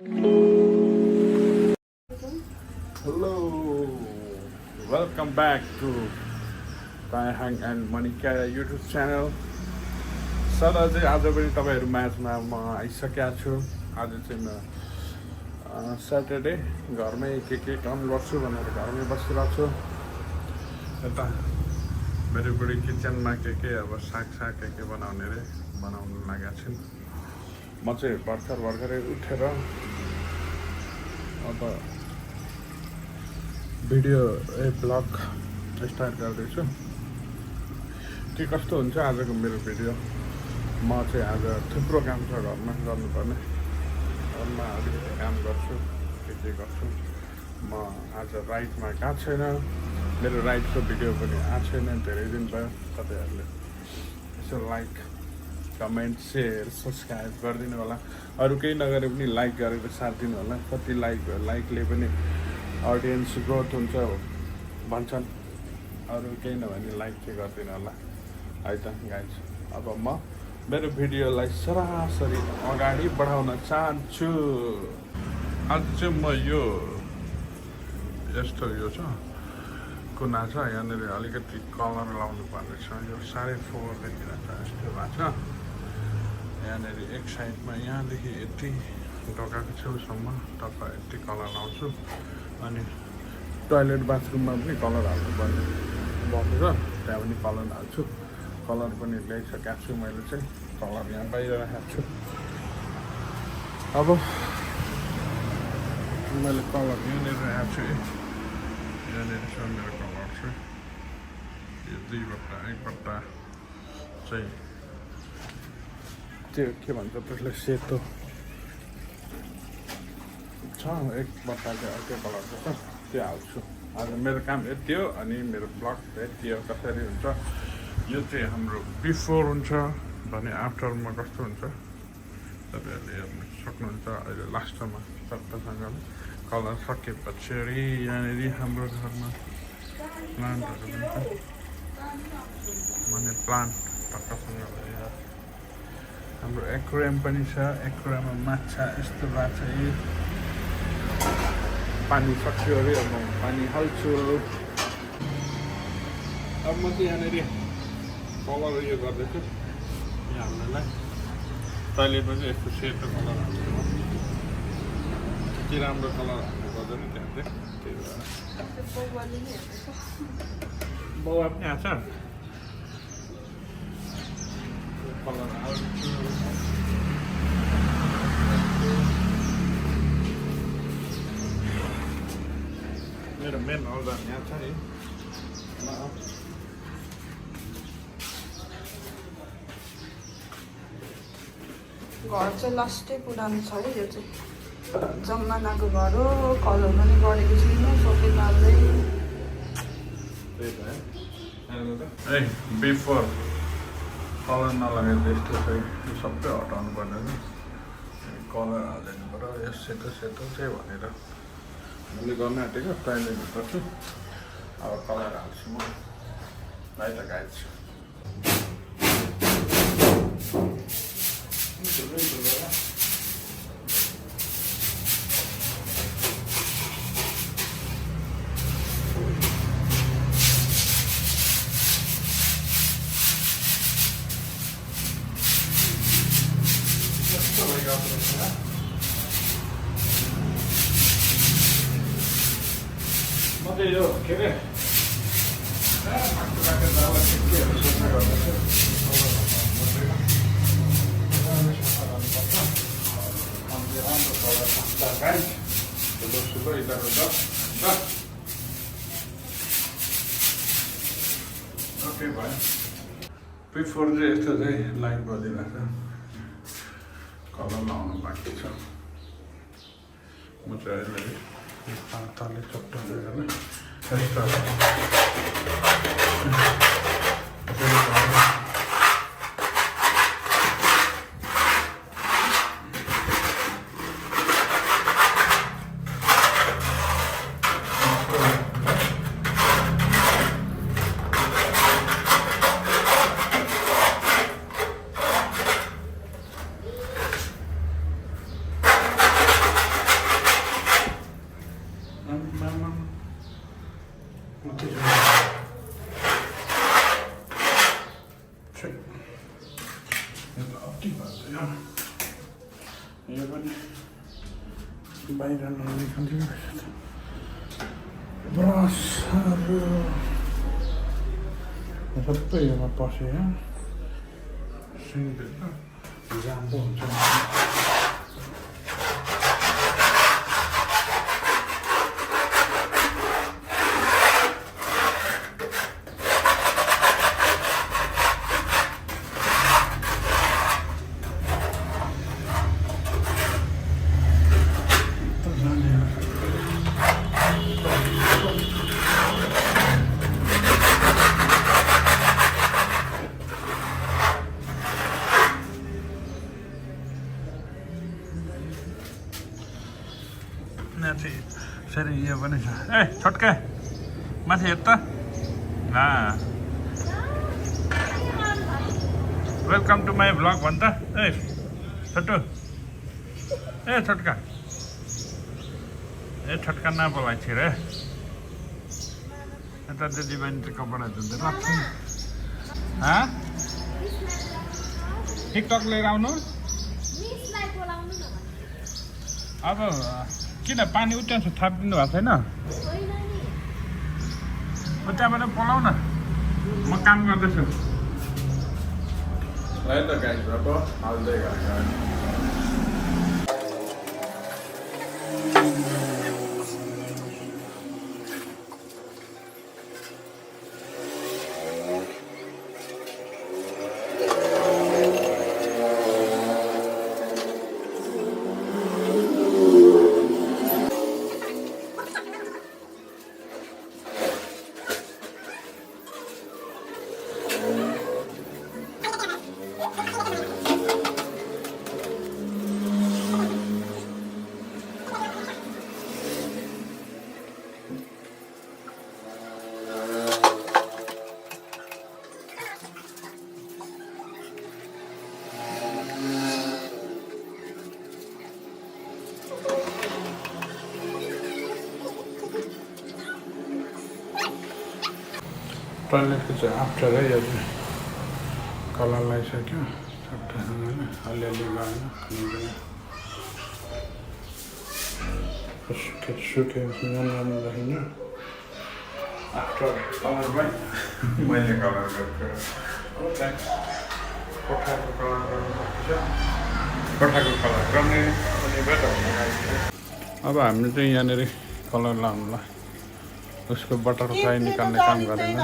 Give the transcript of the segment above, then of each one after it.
Hello, welcome back to Taihang and Monica YouTube channel. Sir अझै आज पनि तपाईँहरू माझमा म आइसकेको छु। आज चाहिँ म स्याटरडे घरमै के काम गर्छु भनेर घरमै बसिरहेको छु। यता मेरो बुढी किचनमा के अब साग के बनाउनु लागेको छु। म चाहिँ भर्खरै उठेर अब भिडियो ब्लग स्टार्ट गर्दैछु। के कस्तो हुन्छ आजको मेरो भिडियो। म चाहिँ आज थुप्रो काम छ घरमा गर्नुपर्ने। घरमा अलिकति काम गर्छु, के गर्छु। म आज राइडमा गएको छैन। मेरो राइडको भिडियो पनि आएको छैन, धेरै दिन भयो। तपाईँहरूले यसो लाइक कमेन्ट सेयर सब्सक्राइब गरिदिनु होला। अरू केही नगरे पनि लाइक गरेर साथ दिनु होला। कति लाइकले पनि अडियन्स ग्रोथ हुन्छ भन्छन्। अरू केही नभने लाइक चाहिँ गरिदिनु होला है त गाइज। अब म मेरो भिडियोलाई सरासरी अगाडि बढाउन चाहन्छु। आज चाहिँ म यो छ कुना छ, यहाँनिर अलिकति कलर लाउनु पर्ने छ। यो 4.5 छ, यस्तो भएको छ। यहाँनिर एक साइडमा यहाँदेखि यति ढोकाको छेउसम्म टक्क यति कलर लाउँछु। अनि टोइलेट बाथरुममा पनि कलर हाल्नुपर्ने भएको छ, त्यहाँ पनि कलर हाल्छु। कलर पनि ल्याइसकेको छु मैले चाहिँ। कलर यहाँ बाहिर राखेको छु। अब मैले कलर यहाँनिर राखेको छु। यहाँनिर छ मेरो कलर चाहिँ। यो एकपट्टा चाहिँ त्यो के भन्छ त्यसलाई सेतो छ, एकपट्टा चाहिँ अर्कै कलरको छ, त्यो हाल्छु। आज मेरो काम यति हो। अनि मेरो ब्लग यति हो। कसरी हुन्छ यो चाहिँ हाम्रो बिफोर हुन्छ भने आफ्टरमा कस्तो हुन्छ तपाईँहरूले हेर्न सक्नुहुन्छ। अहिले लास्टमा चट्टसँगले कलर सकेपछि यहाँनिर हाम्रो घरमा प्लान्टहरू पनि छ। माने प्लान्ट टक्कसँगले हाम्रो एक्वेरियम पनि छ। एक्वेरियममा माछा यस्तो भएको छ। पानी सक्यो अरे अब पानी हाल्छु। अब म चाहिँ यहाँनिर कलर उयो गर्दैछु यहाँ हाल्नलाई। टोइलेटमा चाहिँ यस्तो सेतो कलर हाल्छु। त्यति राम्रो कलर हाल्नु पर्दैन त्यहाँ चाहिँ, त्यही भएर बाउवा पनि आएको छ। कलर हाल्छु। मेरो मेन औजार यहाँ छ है। घर चाहिँ लास्टै पुरानो छ है। यो चाहिँ जमानाको घर हो। कलर पनि गरेको छैन, सबै लाल्दै। ए बिफोर कलर नलगाएर यस्तो चाहिँ यो सबै हटाउनु पर्दैन। कलर हालिदिनु पर्यो। यो सेतो चाहिँ भनेर मैले गर्न आँटेको। टोइलेटभित्र छु। अब कलर हाल्छु म है त गाइज। म चाहिँ यो के अरे केहरू सोच्ने गर्दैछु। राम्रो कलर गाइज ठुलो यताको ओके भयो। बिफोर चाहिँ यस्तो चाहिँ लाइट बजिरहेको छ। कलर लाउनु बाँकी छ। म चाहिँ अहिले ताले चट्टाउने बाहिर ननिकालियो ब्रसहरू सबै यसमा पसेर सिङ्गल जाम्बो हुन्छ सरी यो पनि छ ए छोटके माथि हेर त वेलकम टु माई भ्लग भन् त ए छोटो ए छोटका ना बोलाइ छिर यता दिदी बहिनी चाहिँ कपडा धुँदै लाग्छ टिकटक लिएर आउनु अब किन पानी उठाउँछ थापिदिनु भएको छैन उताबाट बोलाउ न म काम गर्दैछु त गाई अब हाल्दै टोइलेटको चाहिँ आफ्टर है यो चाहिँ कलर लगाइसक्यो सबैसँगले अलिअलि गएन सुक्यो राम्रो देखिन्छ आफ्टर कलरमै मैले कलर गरेको कोठाको कलर गर्नुपर्छ कोठाको कलर गर्ने अनि बेटर अब हामीले चाहिँ यहाँनिर कलर लाउनुलाई उसको बटरफ्लाई निकाल्ने काम गरेन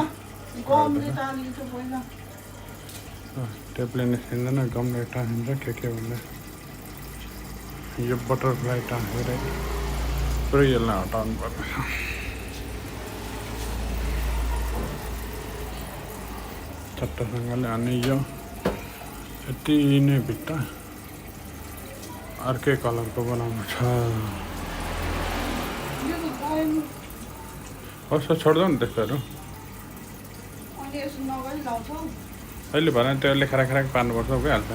टेपले निस्किँदैन गमले टाँसिन्छ के भन्दा यो बटरफ्लाई टाँसेर पुरै यसलाई हटाउनु पर्छ चट्टासँगले अनि यो यति नै भित्ता अर्कै कलरको बनाउनु छ कस्तो छोड्दै नि त्यस्तोहरू अहिले भएर त्यो लेखारा पार्नुपर्छ गइहाल्छ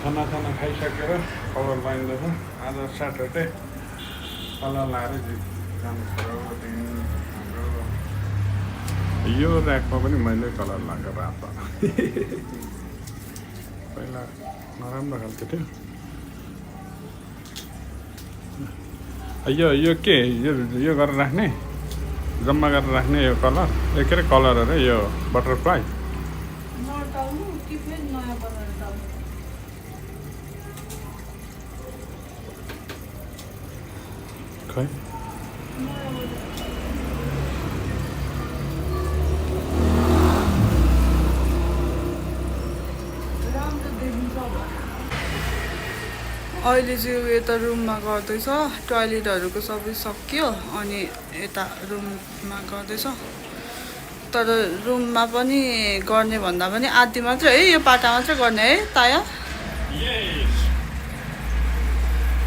खाना खाइसकेर कलर लगाइँदैछ आज स्याटरडे कलर लगाएर जानु पर्यो यो ऱ्याकमा पनि मैले कलर लगाएको रातो पहिला नराम्रो खालको थियो यो के यो गरेर राख्ने जम्मा गरेर राख्ने यो कलर के अरे कलर अरे यो बटरफ्लाई खै अहिले चाहिँ यता रुममा गर्दैछ टोयलेटहरूको सबै सक्यो अनि यता रुममा गर्दैछ तर रुममा पनि गर्ने भन्दा पनि आधी मात्र है यो पाटा मात्र गर्ने है ताया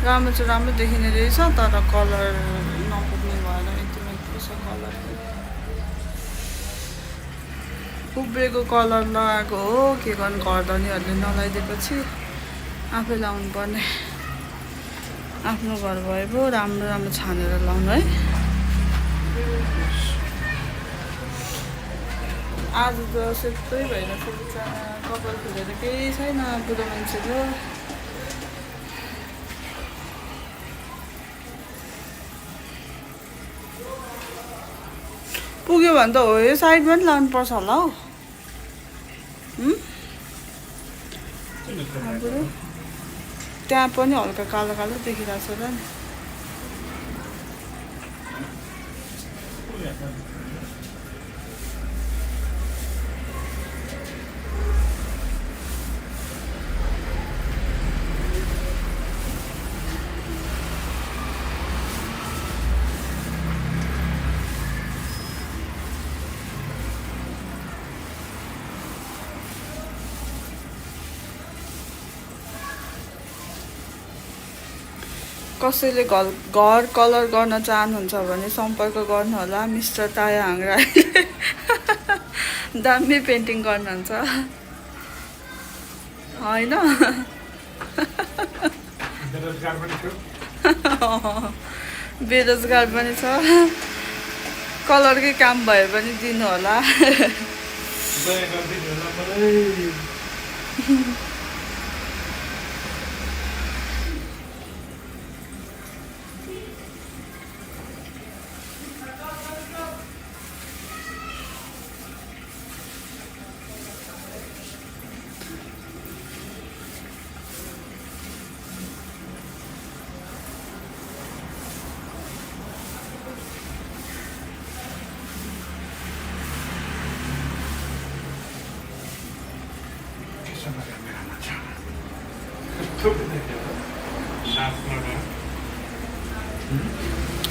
राम्रो चाहिँ राम्रो देखिने रहेछ तर कलर नपुग्ने भएर एकदमै पैसा कलर उब्रेको कलर लगाएको हो के गर्नु घरधनीहरूले नलाइदिएपछि आफै लाउनु पर्ने आफ्नो घर भए पो राम्रो छानेर लाउनु है आज त सेतै भइरहेको बिचरा कपाल फुलेर केही छैन बुढो मान्छेको पुग्यो भने त हो यो साइडमा पनि लानुपर्छ होला हौ। त्यहाँ पनि हल्का कालो कालो देखिरहेको छ र नि। कसैले घर कलर गर्न चाहनुहुन्छ भने सम्पर्क गर्नु होला। मिस्टर तायाहाङ राईले दामी पेन्टिङ गर्नुहुन्छ होइन। बेरोजगार पनि छ, कलरकै काम भए पनि दिनु होला।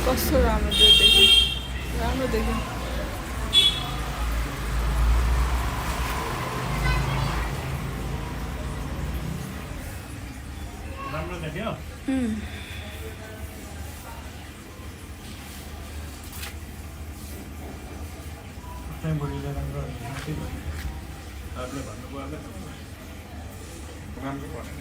कस्तो राम्रो देख्यो, राम्रो देख्यो। राम्रो देख्यो। बुढीले राम्रो भन्नुभयो राम्रो परेन।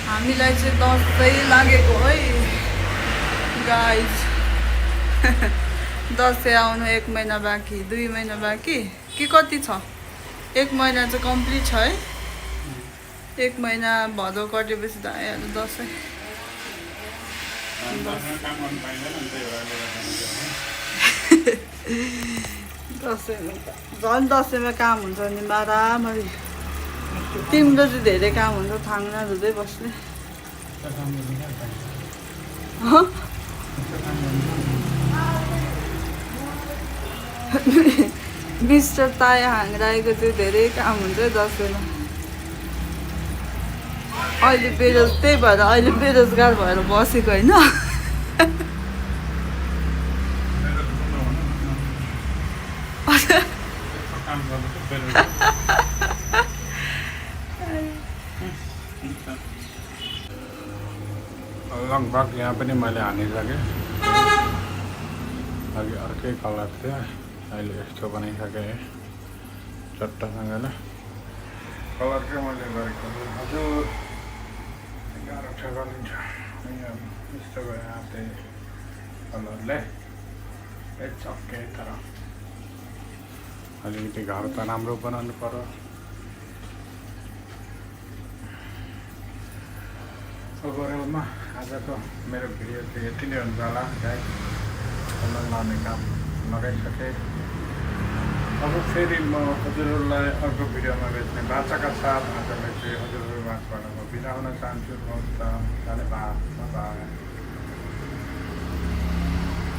हामीलाई चाहिँ दसैँ लागेको है गाइज। दसैँ आउनु 1 महिना बाँकी, 2 महिना बाँकी कि कति छ? 1 महिना चाहिँ कम्प्लिट छ है। 1 महिना भदौ कटेपछि त आइहाल्यो दसैँ। झन् दसैँमा काम हुन्छ नि मारामारी। तिम्रो चाहिँ धेरै काम हुन्छ, थाङ्ना धुँदै बस्ने। मिस्टर तायाहाङ राईको चाहिँ धेरै काम हुन्छ दसैँमा। अहिले त्यही भएर अहिले बेरोजगार भएर बसेको होइन। लगभग यहाँ पनि मैले हानिसकेँ। अघि अर्कै कलर थियो, अहिले यस्तो बनाइसकेँ चट्टसँगले। कलरकै मैले गरेको हजुर गाह्रो छ गरिन्छ। यस्तो गयो त्यही कलरले चक्के। तर अलिकति घर त राम्रो बनाउनु पर्यो। ओभरअलमा आजको मेरो भिडियो चाहिँ यति नै हुन्छ होला। गाइस कलर लाउने काम लगाइसकेँ। अब फेरि म हजुरहरूलाई अर्को भिडियोमा भेट्ने बाचाका साथ आजलाई चाहिँ हजुरहरू माझबाट म बिदा हुन चाहन्छु। धन्यवाद।